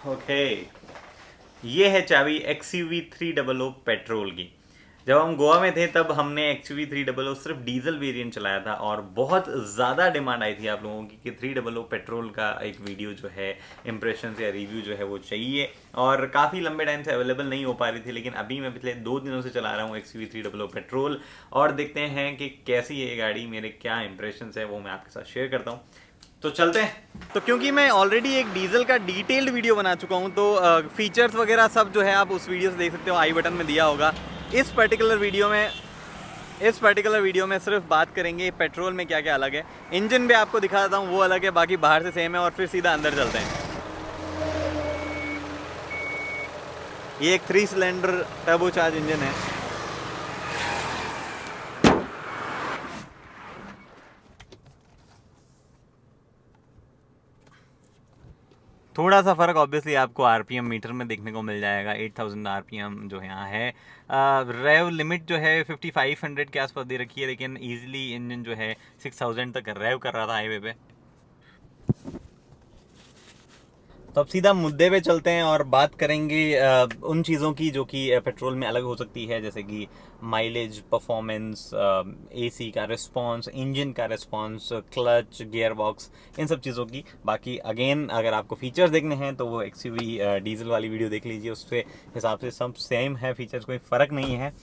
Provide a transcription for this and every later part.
Okay, ये है चाबी XUV 300 पेट्रोल की। जब हम गोवा में थे तब हमने XUV 300 सिर्फ डीजल वेरिएंट चलाया था और बहुत ज़्यादा डिमांड आई थी आप लोगों की कि 300 पेट्रोल का एक वीडियो जो है, इम्प्रेशंस या रिव्यू जो है वो चाहिए, और काफ़ी लंबे टाइम से अवेलेबल नहीं हो पा रही थी। लेकिन अभी मैं पिछले 2 दिनों से चला रहा हूँ XUV 300 पेट्रोल, और देखते हैं कि कैसी है ये गाड़ी, मेरे क्या इम्प्रेशंस है वो मैं आपके साथ शेयर करता हूँ। तो चलते हैं। तो क्योंकि मैं ऑलरेडी एक डीजल का डिटेल्ड वीडियो बना चुका हूँ, तो फीचर्स वगैरह सब जो है आप उस वीडियो से देख सकते हो, आई बटन में दिया होगा। इस पर्टिकुलर वीडियो में सिर्फ बात करेंगे पेट्रोल में क्या क्या अलग है। इंजन भी आपको दिखा देता हूँ, वो अलग है, बाकी बाहर से सेम है, और फिर सीधा अंदर चलते हैं। ये एक 3 सिलेंडर टर्बोचार्ज इंजन है। थोड़ा सा फ़र्क ऑब्वियसली आपको आरपीएम मीटर में देखने को मिल जाएगा। 8000 आरपीएम जो यहाँ है। रेव लिमिट जो है 5500 के आसपास दे रखी है, लेकिन ईजिली इंजन जो है 6000 तक रेव कर रहा था हाईवे पे। तो अब सीधा मुद्दे पे चलते हैं और बात करेंगे उन चीज़ों की जो कि पेट्रोल में अलग हो सकती है, जैसे कि माइलेज, परफॉर्मेंस, एसी का रिस्पांस, इंजन का रिस्पांस, क्लच, गियर बॉक्स, इन सब चीज़ों की। बाकी अगेन अगर आपको फीचर्स देखने हैं तो वो XUV डीजल वाली वीडियो देख लीजिए, उसके हिसाब से सब सेम है, फीचर्स कोई फ़र्क नहीं है।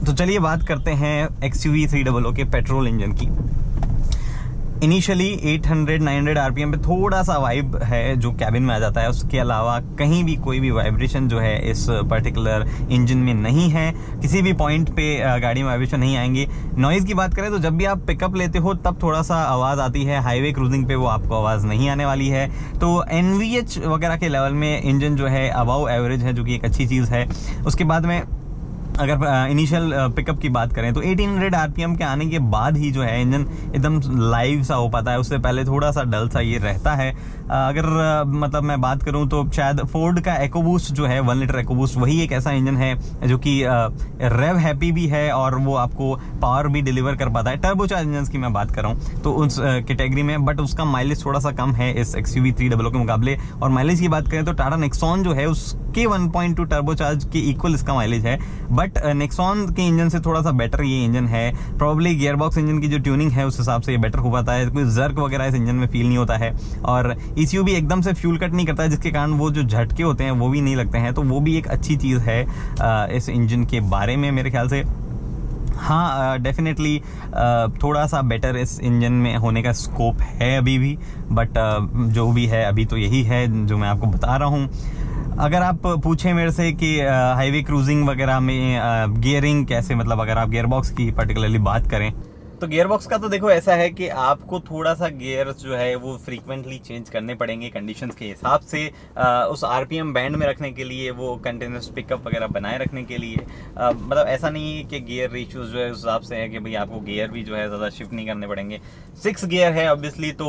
तो चलिए बात करते हैं XUV 300 के पेट्रोल इंजन की। इनिशियली 800-900 आरपीएम पे थोड़ा सा वाइब है जो कैबिन में आ जाता है, उसके अलावा कहीं भी कोई भी वाइब्रेशन जो है इस पर्टिकुलर इंजन में नहीं है। किसी भी पॉइंट पे गाड़ी में वाइब्रेशन नहीं आएंगे। नॉइज़ की बात करें तो जब भी आप पिकअप लेते हो तब थोड़ा सा आवाज़ आती है, हाईवे क्रूजिंग पे वो आपको आवाज़ नहीं आने वाली है। तो NVH वगैरह के लेवल में इंजन जो है अबव एवरेज है, जो कि एक अच्छी चीज़ है। उसके बाद में अगर इनिशियल पिकअप की बात करें तो 1800 आरपीएम के आने के बाद ही जो है इंजन एकदम लाइव सा हो पाता है, उससे पहले थोड़ा सा डल सा ये रहता है। अगर मतलब मैं बात करूं तो शायद फोर्ड का EcoBoost जो है 1 लीटर EcoBoost, वही एक ऐसा इंजन है जो कि रेव हैप्पी भी है और वो आपको पावर भी डिलीवर कर पाता है। टर्बोचार्ज इंजन की मैं बात कर रहा हूँ तो उस कैटेगरी में, बट उसका माइलेज थोड़ा सा कम है इस XUV 300 के मुकाबले। और माइलेज की बात करें तो टाटा नेक्सॉन जो है उसके 1.2 टर्बोचार्ज के इक्वल इसका माइलेज है, बट नेक्सॉन के इंजन से थोड़ा सा बेटर ये इंजन है। प्रॉब्ली गियरबॉक्स इंजन की जो ट्यूनिंग है उस हिसाब से ये बेटर हो पाता है, कोई जर्क वगैरह इस इंजन में फील नहीं होता है, और ECU भी एकदम से फ्यूल कट नहीं करता है, जिसके कारण वो जो झटके होते हैं वो भी नहीं लगते हैं। तो वो भी एक अच्छी चीज़ है इस इंजन के बारे में मेरे ख्याल से। हाँ, डेफिनेटली थोड़ा सा बेटर इस इंजन में होने का स्कोप है अभी भी, बट जो भी है अभी तो यही है जो मैं आपको बता रहा हूँ। अगर आप पूछें मेरे से कि हाईवे क्रूजिंग वगैरह में गियरिंग कैसे, मतलब अगर आप गियर बॉक्स की पर्टिकुलरली बात करें तो गियर बॉक्स का तो देखो ऐसा है कि आपको थोड़ा सा गियर जो है वो फ्रीक्वेंटली चेंज करने पड़ेंगे कंडीशंस के हिसाब से, उस आरपीएम बैंड में रखने के लिए, वो कंटिन्यूस पिकअप वगैरह बनाए रखने के लिए। मतलब ऐसा नहीं है कि गियर रेशियोज जो है उस हिसाब से है कि भाई आपको गियर भी जो है ज़्यादा शिफ्ट नहीं करने पड़ेंगे। 6 गियर है ऑब्वियसली, तो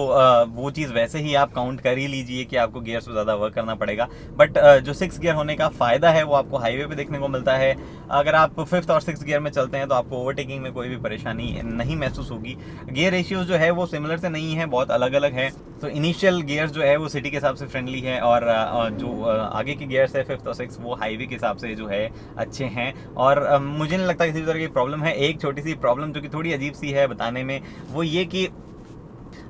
वो चीज़ वैसे ही आप काउंट कर ही लीजिए कि आपको गियर से ज़्यादा वर्क करना पड़ेगा। बट जो 6 गियर होने का फ़ायदा है वो आपको हाईवे पे देखने को मिलता है। अगर आप 5th और 6th गियर में चलते हैं तो आपको ओवरटेकिंग में कोई भी परेशानी नहीं महसूस होगी। गियर रेशियोज जो है वो सिमिलर से नहीं है, बहुत अलग अलग है। तो इनिशियल गियर्स जो है वो सिटी के हिसाब से फ्रेंडली है, और जो आगे के गियर्स है 5th और 6th वो हाईवे के हिसाब से जो है अच्छे हैं। और मुझे नहीं लगता किसी तरह की प्रॉब्लम है। एक छोटी सी प्रॉब्लम जो कि थोड़ी अजीब सी है बताने में, वो ये कि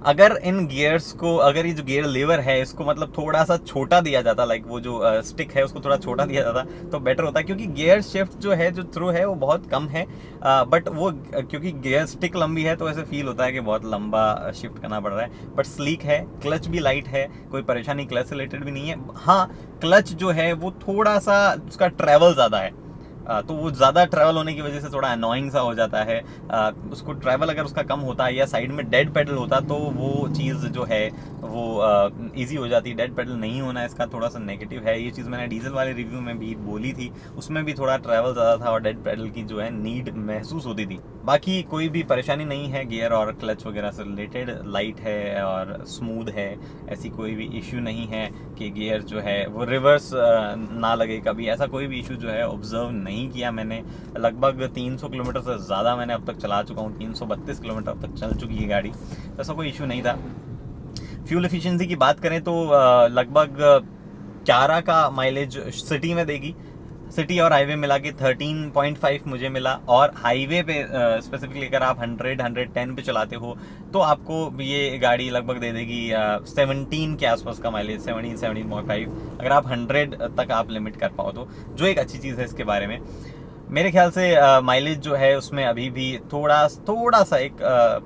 अगर इन गियर्स को, अगर ये जो गियर लीवर है इसको मतलब थोड़ा सा छोटा दिया जाता, लाइक वो जो स्टिक है उसको थोड़ा छोटा दिया जाता तो बेटर होता, क्योंकि गियर शिफ्ट जो है, जो थ्रू है वो बहुत कम है। बट वो क्योंकि गियर स्टिक लंबी है तो ऐसे फील होता है कि बहुत लंबा शिफ्ट करना पड़ रहा है। बट स्लीक है, क्लच भी लाइट है, कोई परेशानी क्लच से रिलेटेड भी नहीं है। हाँ, क्लच जो है वो थोड़ा सा उसका ट्रैवल ज़्यादा है, तो वो ज़्यादा ट्रैवल होने की वजह से थोड़ा अनोइंग सा हो जाता है। उसको ट्रैवल अगर उसका कम होता है या साइड में डेड पेडल होता तो वो चीज़ जो है वो इजी हो जाती। डेड पेडल नहीं होना इसका थोड़ा सा नेगेटिव है। ये चीज़ मैंने डीजल वाले रिव्यू में भी बोली थी, उसमें भी थोड़ा ट्रैवल ज़्यादा था और डेड पेडल की जो है नीड महसूस होती थी। बाकी कोई भी परेशानी नहीं है गियर और क्लच वगैरह से रिलेटेड, लाइट है और स्मूथ है, ऐसी कोई भी इश्यू नहीं है कि गियर जो है वो रिवर्स ना लगे कभी, ऐसा कोई भी इशू जो है ऑब्जर्व नहीं किया मैंने। लगभग 300 किलोमीटर से ज़्यादा मैंने अब तक चला चुका हूँ, 332 किलोमीटर अब तक चल चुकी है गाड़ी, ऐसा कोई इशू नहीं था। फ्यूल एफिशिएंसी की बात करें तो लगभग 11 का माइलेज सिटी में देगी। सिटी और हाईवे मिला के 13.5 मुझे मिला, और हाईवे पे स्पेसिफिकली अगर आप 110 पे चलाते हो तो आपको ये गाड़ी लगभग दे देगी 17 के आसपास का माइलेज, 17.5 अगर आप 100 तक आप लिमिट कर पाओ तो, जो एक अच्छी चीज़ है इसके बारे में। मेरे ख्याल से माइलेज जो है उसमें अभी भी थोड़ा सा एक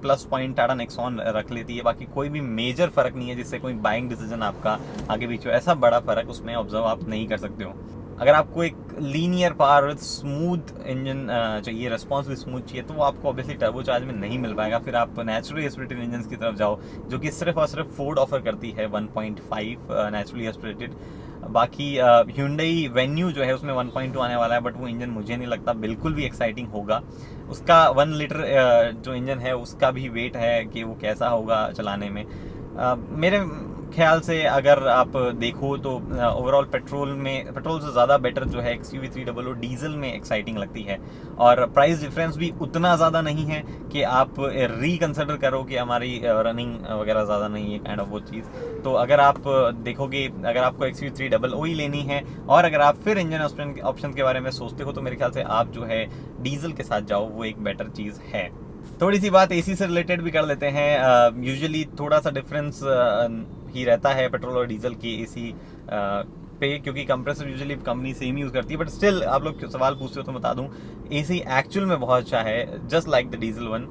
प्लस पॉइंट टाटा नेक्सॉन रख लेती है। बाकी कोई भी मेजर फर्क नहीं है जिससे कोई बाइंग डिसीजन आपका आगे पीछे हो, ऐसा बड़ा फर्क उसमें ऑब्जर्व आप नहीं कर सकते हो। अगर आपको एक लीनियर पावर स्मूथ इंजन चाहिए, रेस्पॉन्स भी स्मूथ चाहिए, तो वो आपको ऑब्वियसली टर्बोचार्ज में नहीं मिल पाएगा। फिर आप नेचुरली एस्पिरेटेड इंजन की तरफ जाओ, जो कि सिर्फ और सिर्फ फोर्ड ऑफर करती है 1.5 नेचुरली एस्पिरेटेड। बाकी Hyundai वेन्यू जो है उसमें 1.2 आने वाला है, बट वो इंजन मुझे नहीं लगता बिल्कुल भी एक्साइटिंग होगा। उसका 1 लीटर जो इंजन है उसका भी वेट है कि वो कैसा होगा चलाने में। मेरे ख्याल से अगर आप देखो तो ओवरऑल पेट्रोल से ज़्यादा बेटर जो है XUV 300 डीजल में एक्साइटिंग लगती है, और प्राइस डिफरेंस भी उतना ज़्यादा नहीं है कि आप रिकंसिडर करो कि हमारी रनिंग वगैरह ज़्यादा नहीं है, काइंड ऑफ वो चीज़। तो अगर आप देखोगे, अगर आपको XUV 300 ही लेनी है और अगर आप फिर इंजन ऑप्शन के बारे में सोचते हो, तो मेरे ख्याल से आप जो है डीजल के साथ जाओ, वो एक बेटर चीज़ है। थोड़ी सी बात एसी से रिलेटेड भी कर लेते हैं। यूजुअली थोड़ा सा डिफरेंस ही रहता है पेट्रोल और डीजल की एसी पे, क्योंकि compressor usually company same use करती है, बट स्टिल आप लोग सवाल पूछते हो तो बता दूं, एसी एक्चुअल में बहुत अच्छा है, just like the diesel one.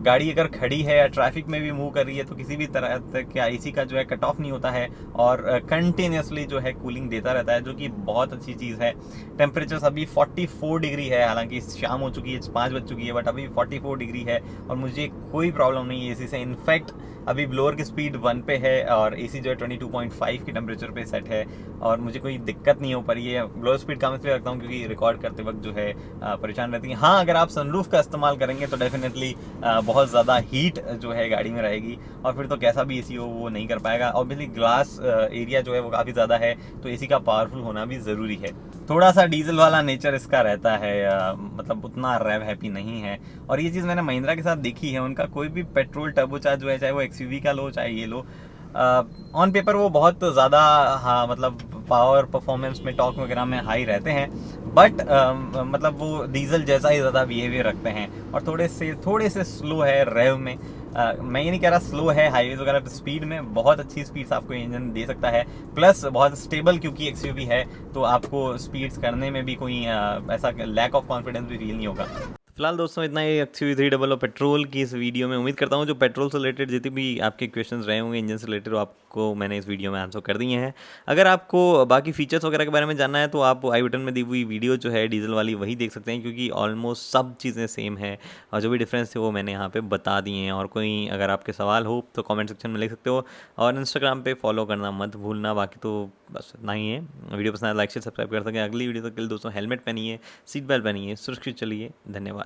गाड़ी अगर खड़ी है या ट्रैफिक में भी मूव कर रही है तो किसी भी तरह का एसी का जो है कट ऑफ नहीं होता है, और कंटिन्यूसली जो है कूलिंग देता रहता है, जो कि बहुत अच्छी चीज़ है। टेम्परेचर अभी 44 डिग्री है, हालांकि शाम हो चुकी है, 5 बज चुकी है, बट अभी 44 डिग्री है और मुझे कोई प्रॉब्लम नहीं है एसी से। इनफैक्ट अभी ब्लोअर की स्पीड 1 पे है और एसी जो है 22.5 की टेम्परेचर पे सेट है, और मुझे कोई दिक्कत नहीं हो पा रही है। ब्लोअर स्पीड कम इसलिए रखता हूँ क्योंकि रिकॉर्ड करते वक्त जो है परेशान रहती है। हाँ, अगर आप सनरूफ का इस्तेमाल करेंगे तो डेफिनेटली बहुत ज़्यादा हीट जो है गाड़ी में रहेगी, और फिर तो कैसा भी एसी हो वो नहीं कर पाएगा। ऑब्वियसली ग्लास एरिया जो है वो काफ़ी ज़्यादा है, तो एसी का पावरफुल होना भी ज़रूरी है। थोड़ा सा डीजल वाला नेचर इसका रहता है, मतलब उतना रैव हैप्पी नहीं है, और ये चीज़ मैंने महिंद्रा के साथ देखी है। उनका कोई भी पेट्रोल टर्बोचार्ज जो है, चाहे वो XUV का लो चाहे ये लो, ऑन पेपर वो बहुत ज़्यादा, हाँ मतलब पावर परफॉर्मेंस में टॉर्क वगैरह में हाई रहते हैं, बट मतलब वो डीजल जैसा ही ज़्यादा बिहेवियर रखते हैं, और थोड़े से स्लो है रेव में। मैं ये नहीं कह रहा स्लो है, हाईवेज वगैरह पे स्पीड में बहुत अच्छी स्पीड्स आपको इंजन दे सकता है, प्लस बहुत स्टेबल क्योंकि XUV है, तो आपको स्पीड्स करने में भी कोई ऐसा लैक ऑफ कॉन्फिडेंस भी फील नहीं होगा। फिलहाल दोस्तों इतना ही XUV 300 पेट्रोल की इस वीडियो में। उम्मीद करता हूँ जो पेट्रोल से रिलेटेड जितने भी आपके क्वेश्चंस रहे होंगे इंजन से रिलेटेड, आपको मैंने इस वीडियो में आंसर कर दिए हैं। अगर आपको बाकी फीचर्स वगैरह के बारे में जानना है तो आप आई बटन में दी हुई वीडियो जो है डीजल वाली वही देख सकते हैं, क्योंकि ऑलमोस्ट सब चीज़ें सेम है, और जो भी डिफरेंस थे वो मैंने यहाँ पर बता दिए हैं। और कोई अगर आपके सवाल हो तो कॉमेंट सेक्शन में लिख सकते हो, और इंस्टाग्राम पर फॉलो करना मत भूलना। बाकी तो बस इतना ही है। वीडियो पसंद लाइक शेयर सब्सक्राइब कर सकें। अगली वीडियो तक के लिए दोस्तों हेलमेट पहनिए, सीट बेल्ट पहनिए, सुरक्षित चलिए। धन्यवाद।